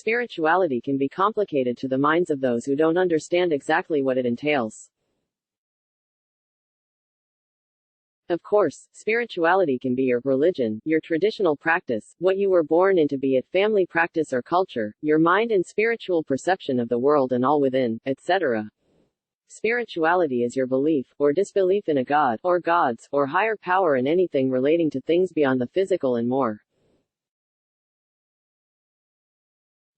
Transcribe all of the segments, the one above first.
spirituality can be complicated to the minds of those who don't understand exactly what it entails. Of course, spirituality can be your religion, your traditional practice, what you were born into, be it family practice or culture, your mind and spiritual perception of the world and all within, etc. Spirituality is your belief, or disbelief in a god, or gods, or higher power and anything relating to things beyond the physical and more.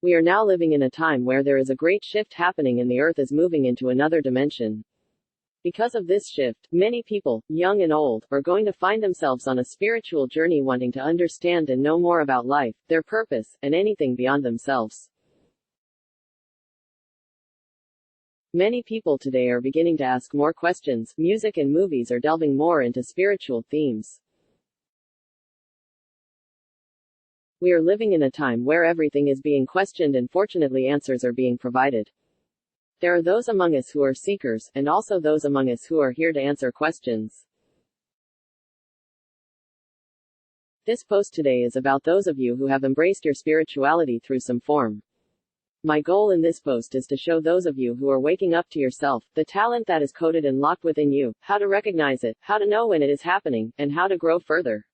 We are now living in a time where there is a great shift happening and the earth is moving into another dimension. Because of this shift, many people, young and old, are going to find themselves on a spiritual journey wanting to understand and know more about life, their purpose, and anything beyond themselves. Many people today are beginning to ask more questions. Music and movies are delving more into spiritual themes. We are living in a time where everything is being questioned and fortunately answers are being provided. There are those among us who are seekers, and also those among us who are here to answer questions. This post today is about those of you who have embraced your spirituality through some form. My goal in this post is to show those of you who are waking up to yourself, the talent that is coded and locked within you, how to recognize it, how to know when it is happening, and how to grow further.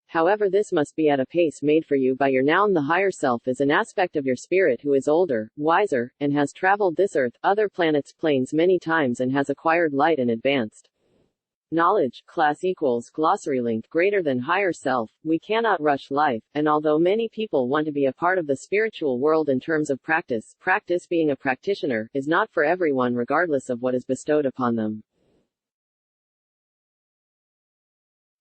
However, this must be at a pace made for you by your noun. The higher self is an aspect of your spirit who is older, wiser, and has traveled this earth, other planets, planes many times and has acquired light and advanced knowledge. Class equals glossary link greater than higher self. We cannot rush life, and although many people want to be a part of the spiritual world in terms of practice, being a practitioner, is not for everyone regardless of what is bestowed upon them.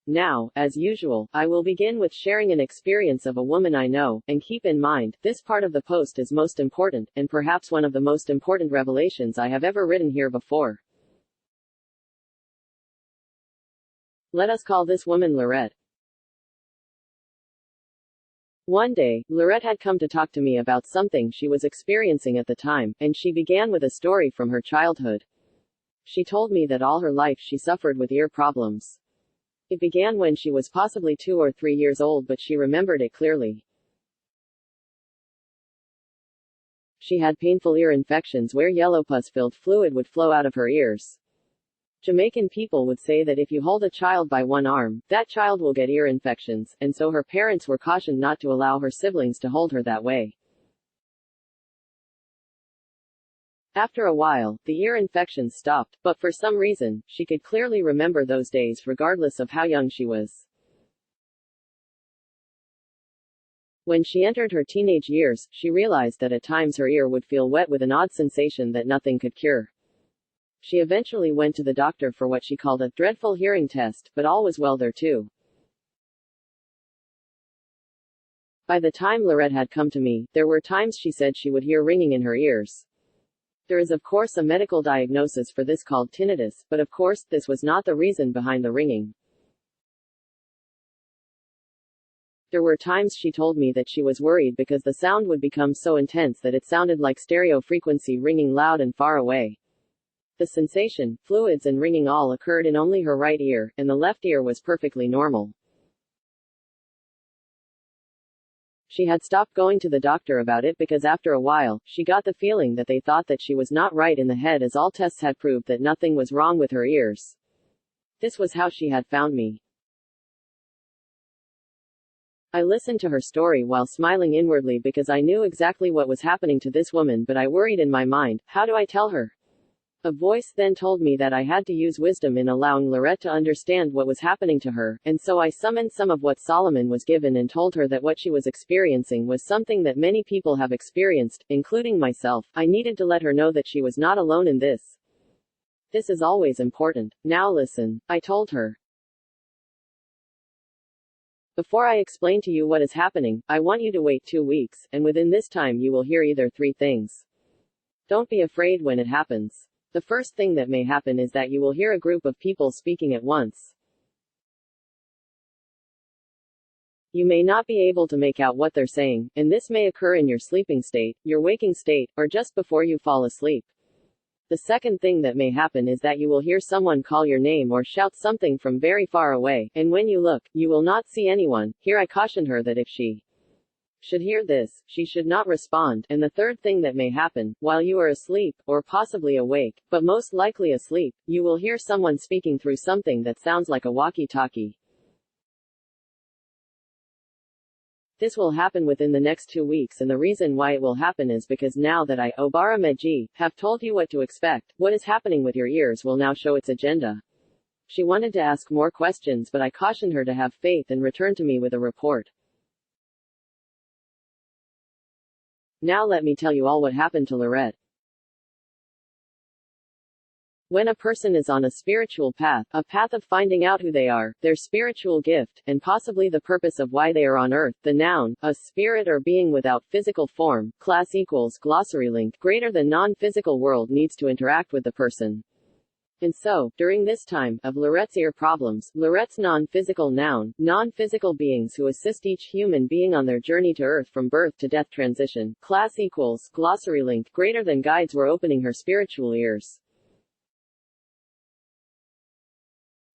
Now, as usual, I will begin with sharing an experience of a woman I know, and keep in mind, this part of the post is most important, and perhaps one of the most important revelations I have ever written here before. Let us call this woman Lorette. One day, Lorette had come to talk to me about something she was experiencing at the time, and she began with a story from her childhood. She told me that all her life she suffered with ear problems. It began when she was possibly 2 or 3 years old, but she remembered it clearly. She had painful ear infections where yellow pus-filled fluid would flow out of her ears. Jamaican people would say that if you hold a child by one arm, that child will get ear infections, and so her parents were cautioned not to allow her siblings to hold her that way. After a while, the ear infections stopped, but for some reason, she could clearly remember those days regardless of how young she was. When she entered her teenage years, she realized that at times her ear would feel wet with an odd sensation that nothing could cure. She eventually went to the doctor for what she called a dreadful hearing test, but all was well there too. By the time Lorette had come to me, there were times she said she would hear ringing in her ears. There is of course a medical diagnosis for this called tinnitus, but of course, this was not the reason behind the ringing. There were times she told me that she was worried because the sound would become so intense that it sounded like stereo frequency ringing loud and far away. The sensation, fluids and ringing all occurred in only her right ear, and the left ear was perfectly normal. She had stopped going to the doctor about it because after a while, she got the feeling that they thought that she was not right in the head, as all tests had proved that nothing was wrong with her ears. This was how she had found me. I listened to her story while smiling inwardly because I knew exactly what was happening to this woman, but I worried in my mind, how do I tell her? A voice then told me that I had to use wisdom in allowing Lorette to understand what was happening to her, and so I summoned some of what Solomon was given and told her that what she was experiencing was something that many people have experienced, including myself. I needed to let her know that she was not alone in this. This is always important. Now listen, I told her. Before I explain to you what is happening, I want you to wait 2 weeks, and within this time you will hear either 3 things. Don't be afraid when it happens. The first thing that may happen is that you will hear a group of people speaking at once. You may not be able to make out what they're saying, and this may occur in your sleeping state, your waking state, or just before you fall asleep. The second thing that may happen is that you will hear someone call your name or shout something from very far away, and when you look, you will not see anyone. Here I caution her that if she should hear this, she should not respond, and the third thing that may happen, while you are asleep, or possibly awake, but most likely asleep, you will hear someone speaking through something that sounds like a walkie-talkie. This will happen within the next 2 weeks, and the reason why it will happen is because now that I, Obara Meji, have told you what to expect, what is happening with your ears will now show its agenda. She wanted to ask more questions, but I cautioned her to have faith and return to me with a report. Now let me tell you all what happened to Lorette. When a person is on a spiritual path, a path of finding out who they are, their spiritual gift, and possibly the purpose of why they are on earth, the noun, a spirit or being without physical form, class equals, glossary link, greater than non-physical world needs to interact with the person. And so, during this time, of Lorette's ear problems, Lorette's non-physical noun, non-physical beings who assist each human being on their journey to earth from birth to death transition, class equals, glossary link, greater than guides were opening her spiritual ears.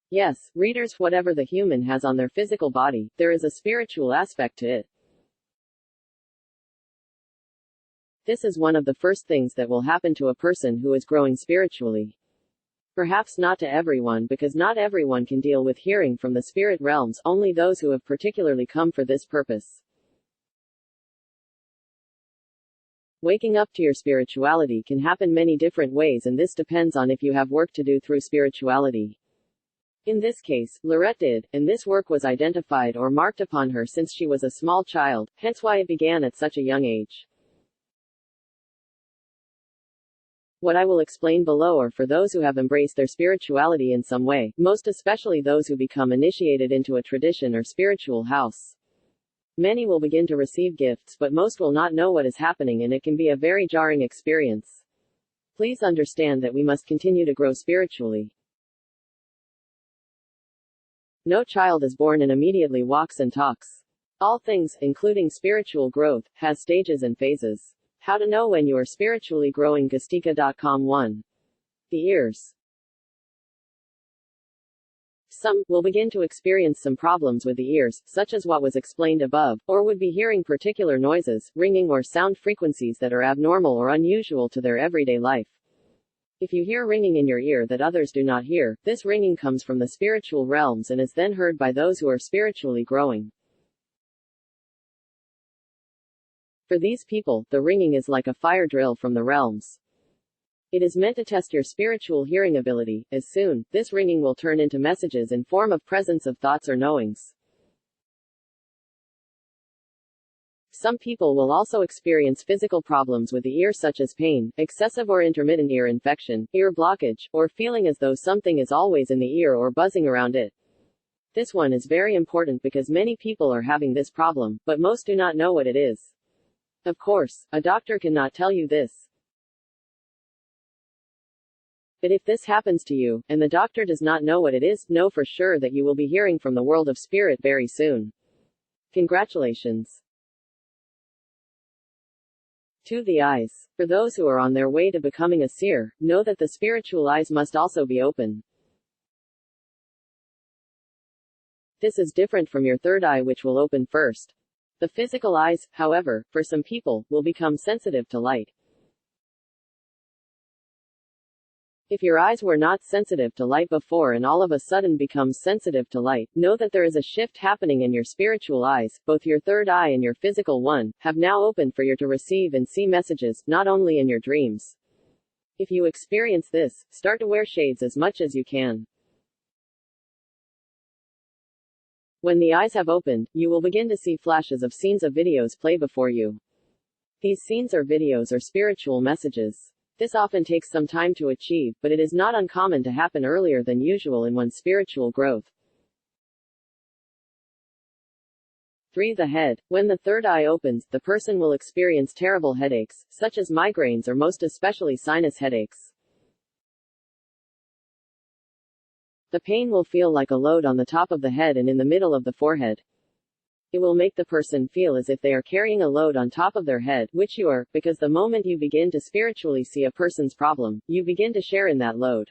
Yes, readers, whatever the human has on their physical body, there is a spiritual aspect to it. This is one of the first things that will happen to a person who is growing spiritually. Perhaps not to everyone, because not everyone can deal with hearing from the spirit realms, only those who have particularly come for this purpose. Waking up to your spirituality can happen many different ways, and this depends on if you have work to do through spirituality. In this case, Lorette did, and this work was identified or marked upon her since she was a small child, hence why it began at such a young age. What I will explain below are for those who have embraced their spirituality in some way, most especially those who become initiated into a tradition or spiritual house. Many will begin to receive gifts, but most will not know what is happening, and it can be a very jarring experience. Please understand that we must continue to grow spiritually. No child is born and immediately walks and talks. All things, including spiritual growth, has stages and phases. How to know when you are spiritually growing. Gastika.com 1. The ears. Some will begin to experience some problems with the ears, such as what was explained above, or would be hearing particular noises, ringing or sound frequencies that are abnormal or unusual to their everyday life. If you hear ringing in your ear that others do not hear, this ringing comes from the spiritual realms and is then heard by those who are spiritually growing. For these people, the ringing is like a fire drill from the realms. It is meant to test your spiritual hearing ability, as soon, this ringing will turn into messages in form of presence of thoughts or knowings. Some people will also experience physical problems with the ear, such as pain, excessive or intermittent ear infection, ear blockage, or feeling as though something is always in the ear or buzzing around it. This one is very important because many people are having this problem, but most do not know what it is. Of course, a doctor cannot tell you this. But if this happens to you, and the doctor does not know what it is, know for sure that you will be hearing from the world of spirit very soon. Congratulations. 2. The eyes. For those who are on their way to becoming a seer, know that the spiritual eyes must also be open. This is different from your third eye, which will open first. The physical eyes, however, for some people, will become sensitive to light. If your eyes were not sensitive to light before and all of a sudden becomes sensitive to light, know that there is a shift happening in your spiritual eyes. Both your third eye and your physical one have now opened for you to receive and see messages, not only in your dreams. If you experience this, start to wear shades as much as you can. When the eyes have opened, you will begin to see flashes of scenes of videos play before you. These scenes or videos are spiritual messages. This often takes some time to achieve, but it is not uncommon to happen earlier than usual in one's spiritual growth. 3. The head. When the third eye opens, the person will experience terrible headaches, such as migraines or most especially sinus headaches. The pain will feel like a load on the top of the head and in the middle of the forehead. It will make the person feel as if they are carrying a load on top of their head, which you are, because the moment you begin to spiritually see a person's problem, you begin to share in that load.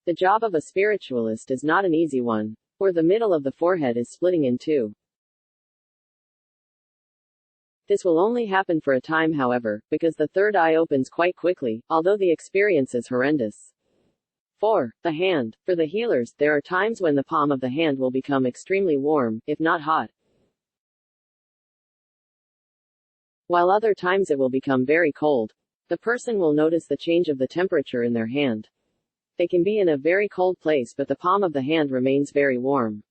The job of a spiritualist is not an easy one. Or the middle of the forehead is splitting in two. This will only happen for a time, however, because the third eye opens quite quickly, although the experience is horrendous. 4. The hand. For the healers, there are times when the palm of the hand will become extremely warm, if not hot, while other times it will become very cold. The person will notice the change of the temperature in their hand. They can be in a very cold place, but the palm of the hand remains very warm.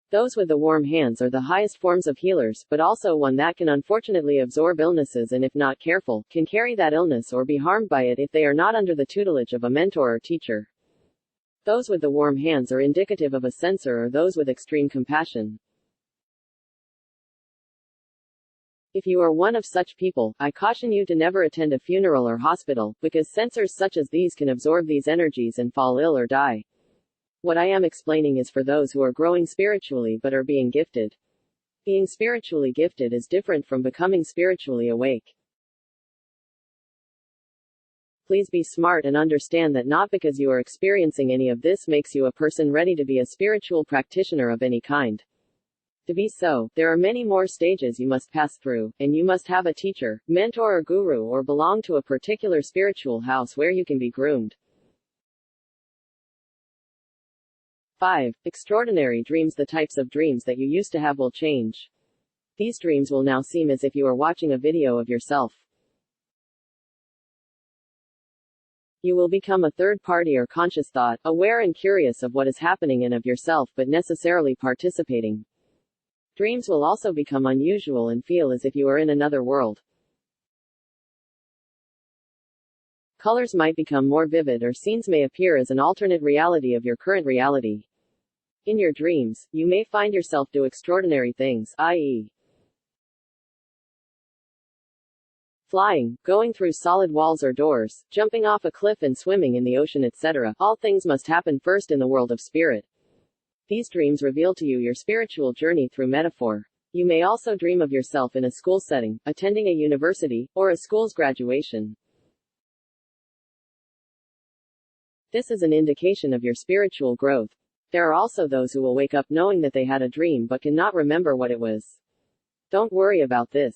Those with the warm hands are the highest forms of healers, but also one that can unfortunately absorb illnesses and if not careful, can carry that illness or be harmed by it if they are not under the tutelage of a mentor or teacher. Those with the warm hands are indicative of a censor or those with extreme compassion. If you are one of such people, I caution you to never attend a funeral or hospital, because censors such as these can absorb these energies and fall ill or die. What I am explaining is for those who are growing spiritually but are being gifted. Being spiritually gifted is different from becoming spiritually awake. Please be smart and understand that not because you are experiencing any of this makes you a person ready to be a spiritual practitioner of any kind. To be so, there are many more stages you must pass through, and you must have a teacher, mentor or guru or belong to a particular spiritual house where you can be groomed. 5. Extraordinary dreams. The types of dreams that you used to have will change. These dreams will now seem as if you are watching a video of yourself. You will become a third party or conscious thought, aware and curious of what is happening and of yourself but necessarily participating. Dreams will also become unusual and feel as if you are in another world. Colors might become more vivid or scenes may appear as an alternate reality of your current reality. In your dreams, you may find yourself do extraordinary things, i.e., flying, going through solid walls or doors, jumping off a cliff and swimming in the ocean, etc. All things must happen first in the world of spirit. These dreams reveal to you your spiritual journey through metaphor. You may also dream of yourself in a school setting, attending a university, or a school's graduation. This is an indication of your spiritual growth. There are also those who will wake up knowing that they had a dream but cannot remember what it was. Don't worry about this.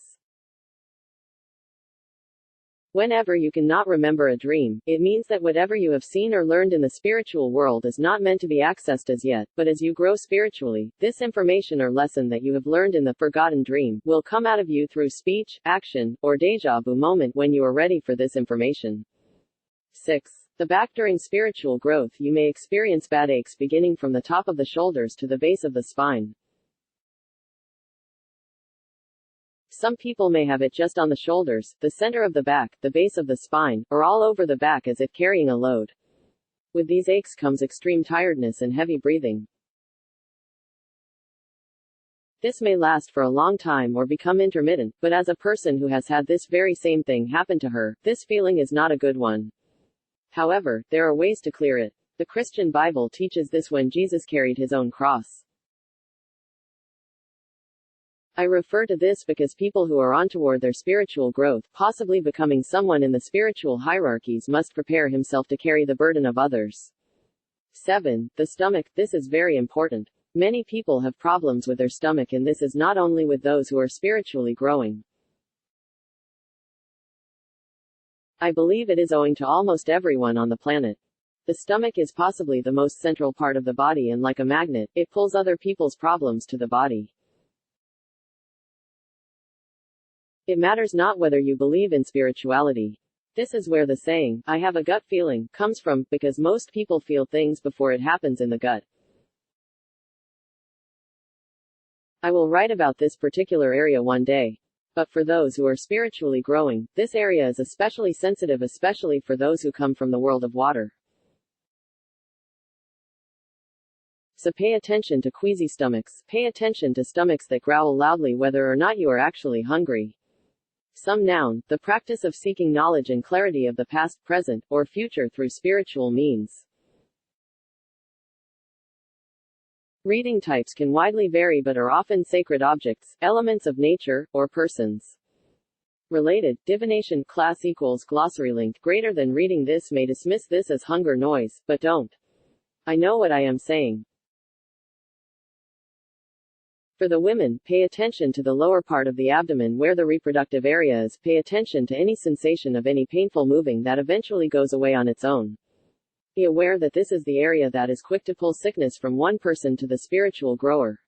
Whenever you cannot remember a dream, it means that whatever you have seen or learned in the spiritual world is not meant to be accessed as yet, but as you grow spiritually, this information or lesson that you have learned in the forgotten dream will come out of you through speech, action, or déjà vu moment when you are ready for this information. 6. The back. During spiritual growth you may experience bad aches beginning from the top of the shoulders to the base of the spine. Some people may have it just on the shoulders, the center of the back, the base of the spine, or all over the back as if carrying a load. With these aches comes extreme tiredness and heavy breathing. This may last for a long time or become intermittent, but as a person who has had this very same thing happen to her, this feeling is not a good one. However, there are ways to clear it. The Christian Bible teaches this when Jesus carried his own cross. I refer to this because people who are on toward their spiritual growth, possibly becoming someone in the spiritual hierarchies, must prepare himself to carry the burden of others. 7. The stomach. This is very important. Many people have problems with their stomach, and this is not only with those who are spiritually growing. I believe it is owing to almost everyone on the planet. The stomach is possibly the most central part of the body, and like a magnet, it pulls other people's problems to the body. It matters not whether you believe in spirituality. This is where the saying, "I have a gut feeling," comes from, because most people feel things before it happens in the gut. I will write about this particular area one day. But for those who are spiritually growing, this area is especially sensitive, especially for those who come from the world of water. So pay attention to queasy stomachs. Pay attention to stomachs that growl loudly whether or not you are actually hungry. Some. Noun. The practice of seeking knowledge and clarity of the past, present, or future through spiritual means. Reading types can widely vary but are often sacred objects, elements of nature, or persons. Related. Divination. Class equals glossary link. Greater than. Reading this may dismiss this as hunger noise, but don't. I know what I am saying. For the women, pay attention to the lower part of the abdomen where the reproductive area is. Pay attention to any sensation of any painful moving that eventually goes away on its own. Be aware that this is the area that is quick to pull sickness from one person to the spiritual grower.